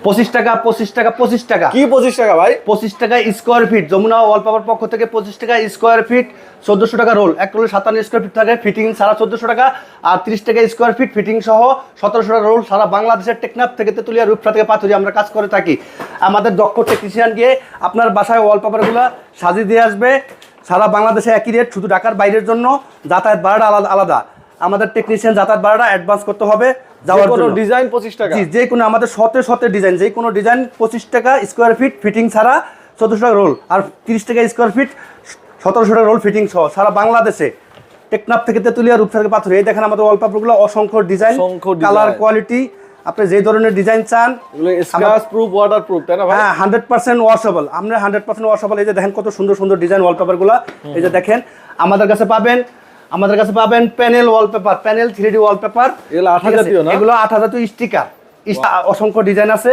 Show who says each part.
Speaker 1: 25 টাকা 25 টাকা 25 টাকা।
Speaker 2: কি 25 টাকা ভাই?
Speaker 1: 25 টাকা স্কোয়ার ফিট। যমুনা ওয়ালপেপার পক্ষ থেকে 25 টাকা স্কোয়ার ফিট, 1400 টাকা রোল। এক রোলে 57 স্কোয়ার ফিট থাকে, ফিটিং ছাড়া 1400 টাকা। আর 30 টাকা স্কোয়ার ফিট ফিটিং সহ 1700 টাকা রোল। সারা বাংলাদেশের টেকনাফ থেকে তেতুলিয়া, রূপসা থেকে পাথুরিয়া আমরা কাজ করে থাকি। আমাদের দক্ষ টেকনিশিয়ান গিয়ে আপনার বাসায় ওয়ালপেপারগুলো সাজিয়ে দিয়ে আসবে। সারা বাংলাদেশে একই রেট, শুধু ঢাকার বাইরের জন্য যাতায়াত ভাড়াটা আলাদা আলাদা। আমাদের টেকনিশিয়ান যাতায়াত ভাড়াটা অ্যাডভান্স করতে হবে যাওয়ার জন্য।
Speaker 2: ডিজাইন 25 টাকা।
Speaker 1: জি, যে কোনো আমাদের শতে ডিজাইন, যে কোনো ডিজাইন 25 টাকা স্কোয়ার ফিট ফিটিং ছাড়া, 1400 টাকা রোল। আর 30 টাকা স্কোয়ার ফিট 1700 টাকা রোল ফিটিং সহ সারা বাংলাদেশে টেকনাফ থেকে তেতুলিয়া, রূপসা থেকে পাথর। এই দেখেন আমাদের ওয়ালপেপারগুলো অসংখ্য ডিজাইন, কালার, কোয়ালিটি, আপনি যে ধরনের ডিজাইন চান।
Speaker 2: স্ক্র্যাচ প্রুফ, ওয়াটার প্রুফ, তাই না ভাই?
Speaker 1: হ্যাঁ, 100% ওয়াশেবল। আমরা 100% ওয়াশেবল। এই যে দেখেন কত সুন্দর সুন্দর ডিজাইন ওয়ালপেপারগুলো। এই যে দেখেন আমাদের কাছে পাবেন panel wallpaper, panel 3D wallpaper.
Speaker 2: এগুলো 8 জাতীয় না?
Speaker 1: এগুলো 8 জাতীয় স্টিকার, অসংখ্য ডিজাইন আছে।